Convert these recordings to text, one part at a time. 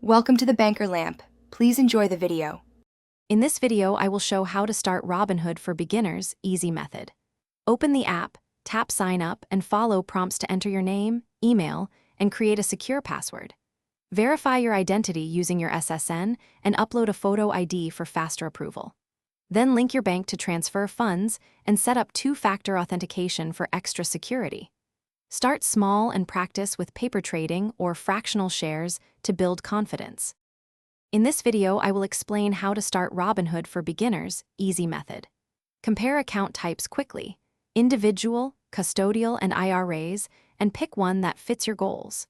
Welcome to the Banker Lamp. Please enjoy the video. In this video, I will show how to start Robinhood for beginners, easy method. Open the app, tap sign up, and follow prompts to enter your name, email, and create a secure password. Verify your identity using your SSN and upload a photo ID for faster approval. Then link your bank to transfer funds and set up two-factor authentication for extra security. Start small and practice with paper trading or fractional shares to build confidence. In this video, I will explain how to start Robinhood for beginners, easy method. Compare account types quickly, individual, custodial, and IRAs, and pick one that fits your goals.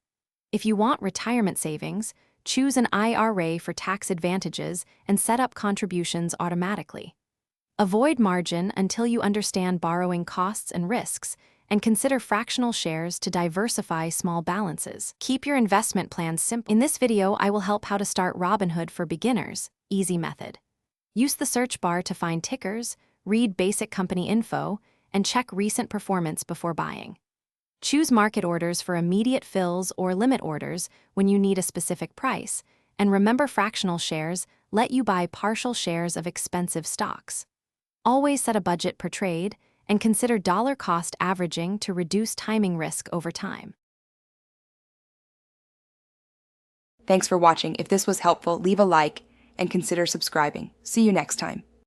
If you want retirement savings, choose an IRA for tax advantages and set up contributions automatically. Avoid margin until you understand borrowing costs and risks, and consider fractional shares to diversify small balances. Keep your investment plans simple. In this video, I will help how to start Robinhood for beginners, easy method. Use the search bar to find tickers, read basic company info, and check recent performance before buying. Choose market orders for immediate fills or limit orders when you need a specific price, and remember fractional shares let you buy partial shares of expensive stocks. Always set a budget per trade, and consider dollar cost averaging to reduce timing risk over time. Thanks for watching. If this was helpful, leave a like and consider subscribing. See you next time.